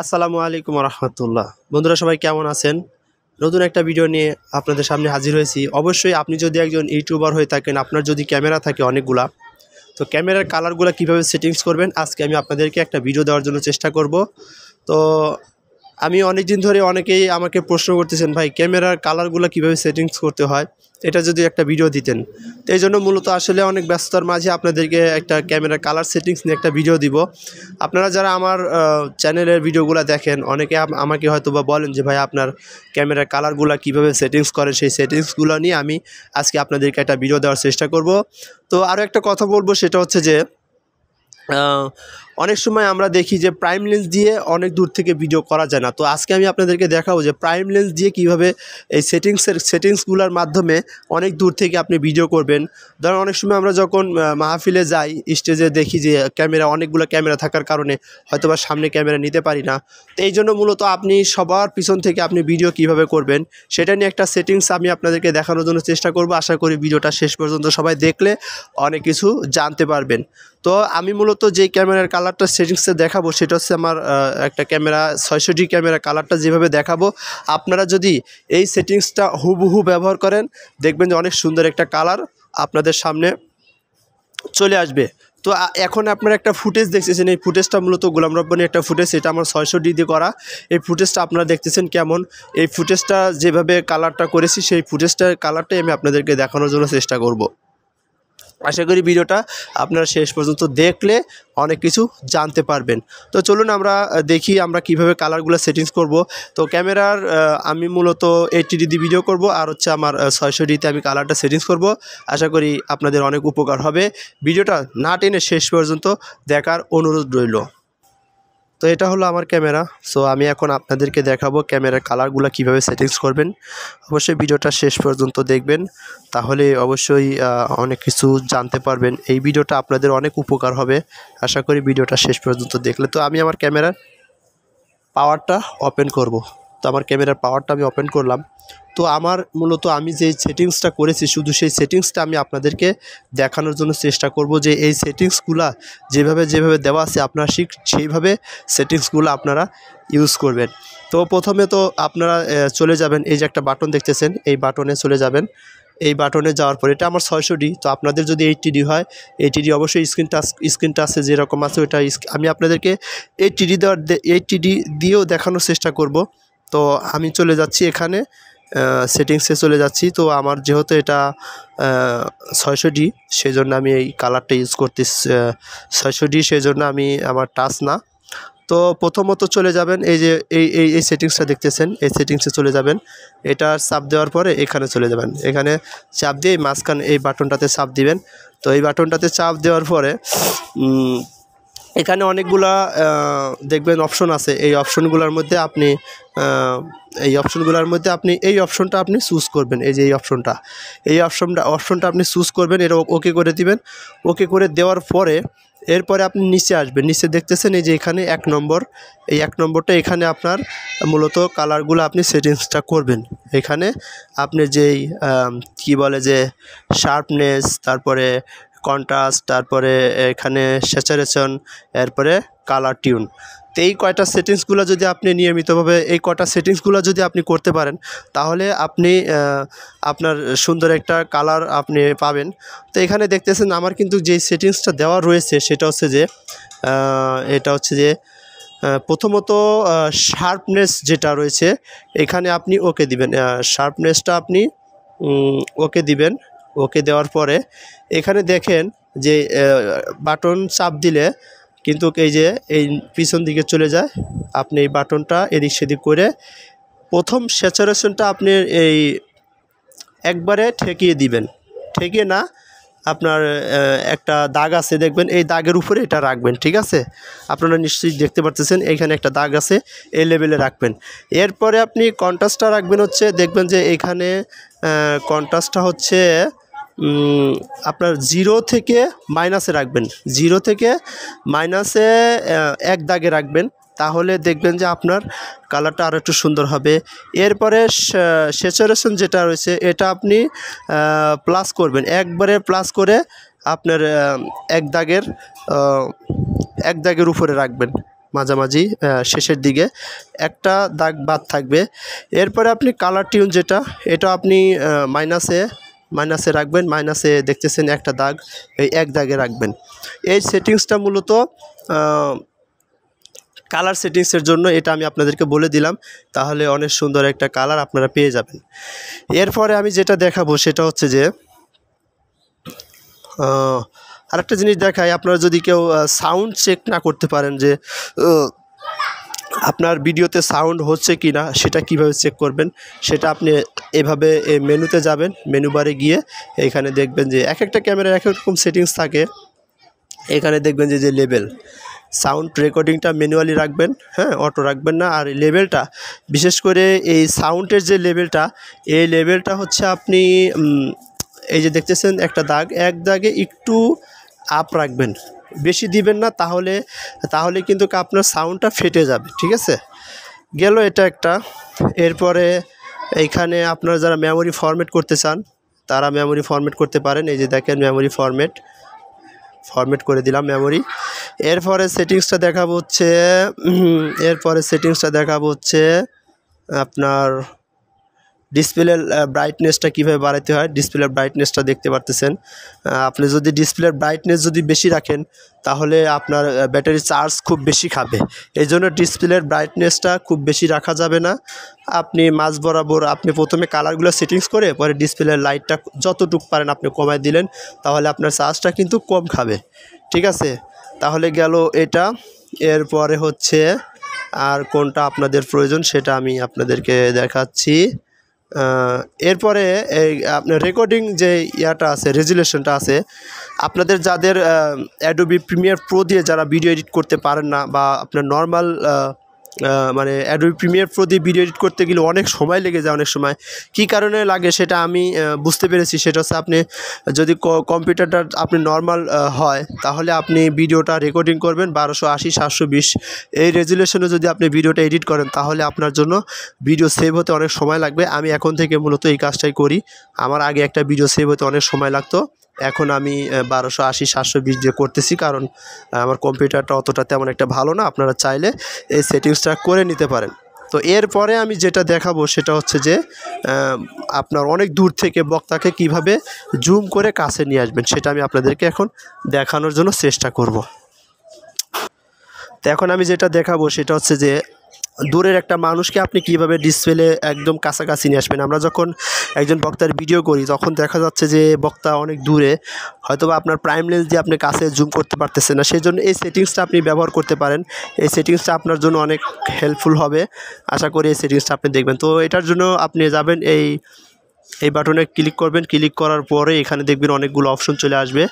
আসসালামু আলাইকুম রহমতুল্লাহ। বন্ধুরা সবাই কেমন আছেন? নতুন একটা ভিডিও নিয়ে আপনাদের সামনে হাজির হয়েছি। অবশ্যই আপনি যদি একজন ইউটিউবার হয়ে থাকেন, আপনার যদি ক্যামেরা থাকে অনেকগুলা, তো ক্যামেরার কালারগুলো কীভাবে সেটিংস করবেন আজকে আমি আপনাদেরকে একটা ভিডিও দেওয়ার জন্য চেষ্টা করব। তো আমি অনেক দিন ধরে অনেকেই আমাকে প্রশ্ন করতেছেন, ভাই ক্যামেরার কালারগুলো কীভাবে সেটিংস করতে হয়, এটা যদি একটা ভিডিও দিতেন। তো এই জন্য মূলত আসলে অনেক ব্যস্ততার মাঝে আপনাদেরকে একটা ক্যামেরার কালার সেটিংস নিয়ে একটা ভিডিও দিব। আপনারা যারা আমার চ্যানেলের ভিডিওগুলো দেখেন, অনেকে আমাকে হয়তো বা বলেন যে ভাই আপনার ক্যামেরার কালারগুলো কীভাবে সেটিংস করেন, সেই সেটিংসগুলো নিয়ে আমি আজকে আপনাদেরকে একটা ভিডিও দেওয়ার চেষ্টা করব। তো আরও একটা কথা বলবো, সেটা হচ্ছে যে অনেক সময় আমরা দেখি যে প্রাইম লেন্স দিয়ে অনেক দূর থেকে ভিডিও করা যায় না। তো আজকে আমি আপনাদেরকে দেখাবো যে প্রাইম লেন্স দিয়ে কিভাবে এই সেটিংসগুলোর মাধ্যমে অনেক দূর থেকে আপনি ভিডিও করবেন। ধরুন অনেক সময় আমরা যখন মাহফিলে যাই, স্টেজে দেখি যে অনেকগুলো ক্যামেরা থাকার কারণে হয়তোবা সামনে ক্যামেরা নিতে পারি না। তো এই জন্য মূলত আপনি সবার পিছন থেকে আপনি ভিডিও কিভাবে করবেন সেটা নিয়ে একটা সেটিংস আমি আপনাদেরকে দেখানোর জন্য চেষ্টা করব। আশা করি ভিডিওটা শেষ পর্যন্ত সবাই দেখলে অনেক কিছু জানতে পারবেন। তো আমি মূলত যেই ক্যামেরার কালারটা সেটিংসে দেখাবো সেটা হচ্ছে আমার একটা ক্যামেরা 600D ক্যামেরা কালারটা যেভাবে দেখাবো, আপনারা যদি এই সেটিংসটা হুবহু ব্যবহার করেন দেখবেন যে অনেক সুন্দর একটা কালার আপনাদের সামনে চলে আসবে। তো এখন আপনারা একটা ফুটেজ দেখতেছেন, এই ফুটেজটা মূলত গোলাম রব্বানী একটা ফুটেজ, এটা আমার 600D দিয়ে করা। এই ফুটেজটা আপনারা দেখতেছেন কেমন, এই ফুটেজটা যেভাবে কালারটা করেছি সেই ফুটেজটার কালারটাই আমি আপনাদেরকে দেখানোর জন্য চেষ্টা করব। আশা করি ভিডিওটা আপনারা শেষ পর্যন্ত দেখলে অনেক কিছু জানতে পারবেন। তো চলুন আমরা দেখি আমরা কিভাবে কালারগুলো সেটিংস করব। তো ক্যামেরার আমি মূলত 80D দিয়ে ভিডিও করব, আর হচ্ছে আমার 600Dতে আমি কালারটা সেটিংস করব। আশা করি আপনাদের অনেক উপকার হবে। ভিডিওটা না টেনে শেষ পর্যন্ত দেখার অনুরোধ রইল। তো এটা হলো আমার ক্যামেরা। সো আমি এখন আপনাদেরকে দেখাবো ক্যামেরার কালারগুলো কিভাবে সেটিংস করবেন। অবশ্যই ভিডিওটা শেষ পর্যন্ত দেখবেন, তাহলে অবশ্যই অনেক কিছু জানতে পারবেন। এই ভিডিওটা আপনাদের অনেক উপকার হবে আশা করি ভিডিওটা শেষ পর্যন্ত দেখলে। তো আমি আমার ক্যামেরার পাওয়ারটা ওপেন করব। তো আমার ক্যামেরার পাওয়ারটা আমি ওপেন করলাম। তো আমার মূলত আমি যে সেটিংসটা করেছি শুধু সেই সেটিংসটা আমি আপনাদেরকে দেখানোর জন্য চেষ্টা করব, যে এই সেটিংসগুলা যেভাবে দেওয়া আছে আপনারা সেইভাবে সেটিংসগুলো আপনারা ইউজ করবেন। তো প্রথমে তো আপনারা চলে যাবেন, এই যে একটা বাটন দেখতেছেন, এই বাটনে চলে যাবেন। এই বাটনে যাওয়ার পর এটা আমার 600D, তো আপনাদের যদি 80D হয় 80D অবশ্যই স্ক্রিন টাচে যেরকম আছে ওইটা আমি আপনাদেরকে 80D দিয়েও দেখানোর চেষ্টা করব। তো আমি চলে যাচ্ছি এখানে সেটিংসে চলে যাচ্ছি। তো আমার যেহেতু এটা 600D সেই জন্য আমি এই কালারটা ইউজ করতেছি 600D, সেই জন্য আমি আমার টাচ না। তো প্রথমত চলে যাবেন, এই যে এই সেটিংসটা দেখতেছেন, এই সেটিংসে চলে যাবেন। এটা চাপ দেওয়ার পরে এখানে চলে যাবেন, এখানে চাপ দিয়ে মাঝখানে এই বাটনটাতে চাপ দিবেন। তো এই বাটনটাতে চাপ দেওয়ার পরে এখানে অনেকগুলা দেখবেন অপশন আছে। এই অপশনগুলোর মধ্যে আপনি এই অপশনটা আপনি চুজ করবেন। এই যে এই অপশনটা আপনি চুজ করবেন, এটা ওকে করে দিবেন। ওকে করে দেওয়ার পরে এরপরে আপনি নিচে আসবেন, নিচে দেখতেছেন এই যে এখানে 1 নম্বর, এই 1 নম্বরটা এখানে আপনার মূলত কালারগুলো আপনি সেটিংসটা করবেন। এখানে আপনি যেই কি বলে যে শার্পনেস, তারপরে কন্ট্রাস্ট, তারপরে এখানে স্যাচুরেশন, এরপরে কালার টিউন। তো এই কয়টা সেটিংসগুলো যদি আপনি নিয়মিতভাবে যদি আপনি করতে পারেন তাহলে আপনি আপনার সুন্দর একটা কালার আপনি পাবেন। তো এখানে দেখতেছেন আমার কিন্তু যেই সেটিংসটা দেওয়া রয়েছে সেটা হচ্ছে যে প্রথমত শার্পনেস যেটা রয়েছে এখানে আপনি ওকে দিবেন। শার্পনেসটা আপনি ওকে দিবেন। ওকে দেওয়ার পরে এখানে দেখেন যে বাটন চাপ দিলে কিন্তু এই পিছন দিকে চলে যায়। আপনি এই বাটনটা এদিক সেদিক করে প্রথম স্যাচুরেশনটা আপনি এই একবারে ঠেকিয়ে দিবেন। ঠেকিয়ে না, আপনার একটা দাগ আছে দেখবেন, এই দাগের উপরে এটা রাখবেন। ঠিক আছে, আপনারা নিশ্চয়ই দেখতে পারতেছেন এইখানে একটা দাগ আছে, এই লেভেলে রাখবেন। এরপরে আপনি কন্ট্রাস্টটা রাখবেন হচ্ছে, দেখবেন যে এইখানে কন্ট্রাস্টটা হচ্ছে আপনার 0 থেকে মাইনাসে রাখবেন। 0 থেকে মাইনাসে 1 দাগে রাখবেন, তাহলে দেখবেন যে আপনার কালারটা আরও একটু সুন্দর হবে। এরপরে স্যাচুরেশন যেটা রয়েছে এটা আপনি প্লাস করবেন, একবারে প্লাস করে আপনার এক দাগের উপরে রাখবেন। মাঝামাঝি শেষের দিকে একটা দাগ বাদ থাকবে। এরপরে আপনি কালার টিউন যেটা, এটা আপনি মাইনাসে রাখবেন। মাইনাসে দেখতেছেন একটা দাগ, এই এক দাগে রাখবেন। এই সেটিংসটা মূলত কালার সেটিংসের জন্য, এটা আমি আপনাদেরকে বলে দিলাম, তাহলে অনেক সুন্দর একটা কালার আপনারা পেয়ে যাবেন। এরপরে আমি যেটা দেখাবো সেটা হচ্ছে যে আরেকটা জিনিস দেখাই, আপনারা যদি কেউ সাউন্ড চেক না করতে পারেন যে আপনার ভিডিওতে সাউন্ড হচ্ছে কি না, সেটা কিভাবে চেক করবেন, সেটা আপনি এভাবে মেনুতে যাবেন, মেনু বারে গিয়ে এখানে দেখবেন যে এক একটা ক্যামেরার এক এক রকম সেটিংস থাকে। এখানে দেখবেন যে লেভেল, সাউন্ড রেকর্ডিংটা ম্যানুয়ালি রাখবেন, হ্যাঁ, অটো রাখবেন না। আর লেভেলটা, বিশেষ করে এই সাউন্ডের যে লেভেলটা, এই লেভেলটা হচ্ছে আপনি এই যে দেখতেছেন একটা দাগ, এক দাগে একটু আপ রাখবেন, বেশি দিবেন না, তাহলে কিন্তু আপনার সাউন্ডটা ফেটে যাবে। ঠিক আছে, গেল এটা একটা। এরপরে এইখানে আপনারা যারা মেমোরি ফরম্যাট করতে চান তারা মেমোরি ফরম্যাট করতে পারেন। এই যে দেখেন মেমোরি ফরম্যাট করে দিলাম মেমোরি। এরপরে সেটিংসটা দেখাবো হচ্ছে আপনার ডিসপ্লের ব্রাইটনেসটা কীভাবে বাড়াতে হয়। ডিসপ্লের ব্রাইটনেসটা দেখতে পারতেছেন। আপনি যদি ডিসপ্লের ব্রাইটনেস যদি বেশি রাখেন তাহলে আপনার ব্যাটারি চার্জ খুব বেশি খাবে। এই জন্য ডিসপ্লের ব্রাইটনেসটা খুব বেশি রাখা যাবে না। আপনি মাঝ বরাবর আপনি প্রথমে কালারগুলো সেটিংস করে পরে ডিসপ্লের লাইটটা যতটুকু পারেন আপনি কমায় দিলেন, তাহলে আপনার চার্জটা কিন্তু কম খাবে। ঠিক আছে, তাহলে গেল এটা। এরপরে হচ্ছে আর কোনটা আপনাদের প্রয়োজন সেটা আমি আপনাদেরকে দেখাচ্ছি। এরপরে এই আপনার রেকর্ডিং যে ইয়াটা আছে, রেজুলেশনটা আছে, আপনাদের যাদের অ্যাডোবি প্রিমিয়ার প্রো দিয়ে যারা ভিডিও এডিট করতে পারেন না, বা আপনার নর্মাল মানে অ্যাডোবি প্রিমিয়ার প্রো দিয়ে ভিডিও এডিট করতে গেলে অনেক সময় লেগে যায়। অনেক সময় কী কারণে লাগে সেটা আমি বুঝতে পেরেছি। সেটা হচ্ছে আপনি যদি কম্পিউটারটা আপনি নর্মাল হয়, তাহলে আপনি ভিডিওটা রেকর্ডিং করবেন 1280x720 এই রেজুলেশনে যদি আপনি ভিডিওটা এডিট করেন, তাহলে আপনার জন্য ভিডিও সেভ হতে অনেক সময় লাগবে। আমি এখন থেকে মূলত এই কাজটাই করি। আমার আগে একটা ভিডিও সেভ হতে অনেক সময় লাগতো, এখন আমি 1280x720 দিয়ে করতেছি, কারণ আমার কম্পিউটারটা অতটা তেমন একটা ভালো না। আপনারা চাইলে এই সেটিংসটা করে নিতে পারেন। তো এরপরে আমি যেটা দেখাবো সেটা হচ্ছে যে আপনার অনেক দূর থেকে বক্তাকে কিভাবে জুম করে কাছে নিয়ে আসবেন, সেটা আমি আপনাদেরকে এখন দেখানোর জন্য চেষ্টা করব। তো এখন আমি যেটা দেখাবো সেটা হচ্ছে যে দূরের একটা মানুষকে আপনি কিভাবে ডিসপ্লে একদম কাছাকাছি নিয়ে আসবেন। আমরা যখন একজন বক্তার ভিডিও করি তখন দেখা যাচ্ছে যে বক্তা অনেক দূরে, হয়তোবা আপনার প্রাইম লেন্স দিয়ে আপনি কাছে জুম করতে পারতেছেন না, সেই জন্য এই সেটিংসটা আপনি ব্যবহার করতে পারেন। এই সেটিংসটা আপনার জন্য অনেক হেল্পফুল হবে, আশা করি এই সেটিংসটা আপনি দেখবেন। তো এটার জন্য আপনি যাবেন এই বাটনে ক্লিক করবেন। ক্লিক করার পরে এখানে দেখবেন অনেকগুলো অপশন চলে আসবে।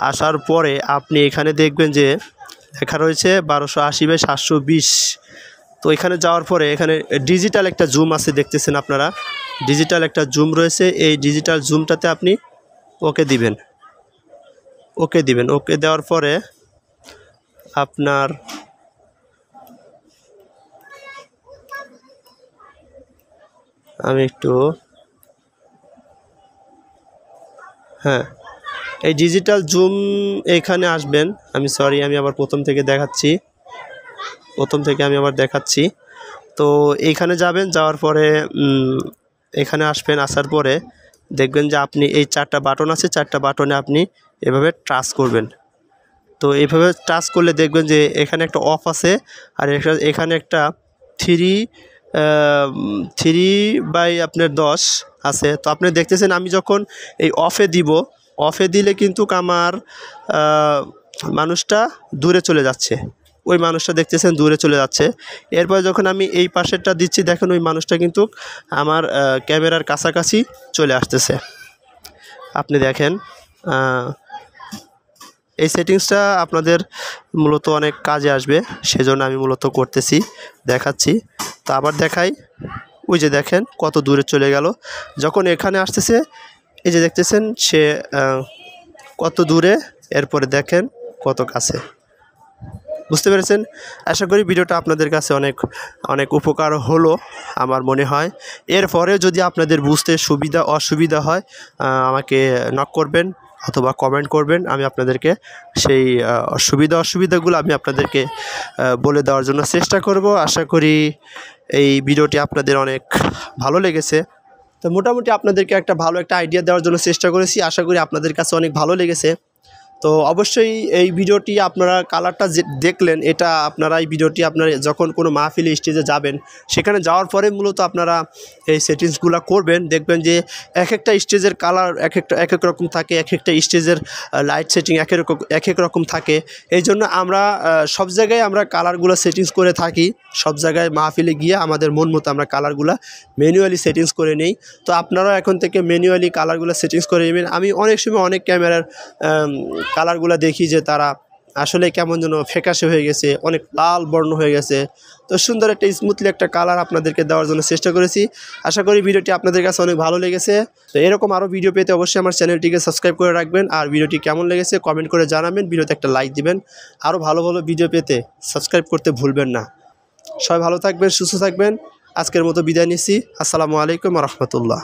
আসার পরে আপনি এখানে দেখবেন যে লেখা রয়েছে 1280x720। তো এখানে যাওয়ার পরে এখানে ডিজিটাল একটা জুম আছে, দেখতেছেন আপনারা, ডিজিটাল একটা জুম রয়েছে। এই ডিজিটাল জুমটাতে আপনি ওকে দিবেন। ওকে দেওয়ার পরে আপনার আমি একটু এই ডিজিটাল জুম এখানে আসবেন। আমি আবার প্রথম থেকে দেখাচ্ছি। তো এইখানে যাবেন, যাওয়ার পরে এখানে আসবেন। আসার পরে দেখবেন যে আপনি এই 4টা বাটন আছে, 4টা বাটনে আপনি এভাবে টাচ করবেন। তো এইভাবে টাচ করলে দেখবেন যে এখানে একটা অফ আছে, আর এখানে একটা 3/10 আছে। তো আপনি দেখতেছেন আমি যখন এই অফে দিলে কিন্তু আমার মানুষটা দূরে চলে যাচ্ছে, ওই মানুষটা দেখতেছেন দূরে চলে যাচ্ছে। এরপর যখন আমি এই পাশেরটা দিচ্ছি, দেখেন ওই মানুষটা কিন্তু আমার ক্যামেরার কাছাকাছি চলে আসতেছে। আপনি দেখেন এই সেটিংসটা আপনাদের মূলত অনেক কাজে আসবে, সেজন্য আমি মূলত দেখাচ্ছি। তো আবার দেখাই, ওই যে দেখেন কত দূরে চলে গেল। যখন এখানে আসতেছে, এই যে দেখতেছেন সে কত দূরে, এরপরে দেখেন কত কাছে। বুঝতে পেরেছেন? আশা করি ভিডিওটা আপনাদের কাছে অনেক উপকার হলো আমার মনে হয়। এরপরে যদি আপনাদের বুঝতে অসুবিধা হয় আমাকে নক করবেন, অথবা কমেন্ট করবেন, আমি আপনাদেরকে সেই সুবিধা অসুবিধাগুলো আমি আপনাদেরকে বলে দেওয়ার জন্য চেষ্টা করব। আশা করি এই ভিডিওটি আপনাদের অনেক ভালো লেগেছে। তো মোটামুটি আপনাদেরকে একটা ভালো একটা আইডিয়া দেওয়ার জন্য চেষ্টা করেছি, আশা করি আপনাদের কাছে অনেক ভালো লেগেছে। তো অবশ্যই এই ভিডিওটি আপনারা কালারটা যে দেখলেন, এটা আপনারা এই ভিডিওটি আপনারা যখন কোনো মাহফিলে স্টেজে যাবেন, সেখানে যাওয়ার পরে মূলত আপনারা এই সেটিংসগুলো করবেন। দেখবেন যে এক একটা স্টেজের কালার এক এক রকম থাকে, এক একটা স্টেজের লাইট সেটিং এক এক রকম থাকে। এই জন্য আমরা সব জায়গায় আমরা কালারগুলো সেটিংস করে থাকি। সব জায়গায় মাহফিলে গিয়ে আমাদের মন মতো আমরা কালারগুলো ম্যানুয়ালি সেটিংস করে নেই। তো আপনারাও এখন থেকে ম্যানুয়ালি কালারগুলো সেটিংস করে নেবেন। আমি অনেক সময় অনেক ক্যামেরার কালারগুলো দেখি যে তারা আসলে কেমন যেন ফ্যাকাশে হয়ে গেছে, অনেক লাল বর্ণ হয়ে গেছে। তো সুন্দর একটা স্মুথলি একটা কালার আপনাদেরকে দেওয়ার জন্য চেষ্টা করেছি। আশা করি ভিডিওটি আপনাদের কাছে অনেক ভালো লেগেছে। তো এরকম আরও ভিডিও পেতে অবশ্যই আমার চ্যানেলটিকে সাবস্ক্রাইব করে রাখবেন, আর ভিডিওটি কেমন লেগেছে কমেন্ট করে জানাবেন, ভিডিওতে একটা লাইক দিবেন। আরও ভালো ভালো ভিডিও পেতে সাবস্ক্রাইব করতে ভুলবেন না। সবাই ভালো থাকবেন, সুস্থ থাকবেন। আজকের মতো বিদায় নিচ্ছি। আসসালামু আলাইকুম ওয়া রাহমাতুল্লাহ।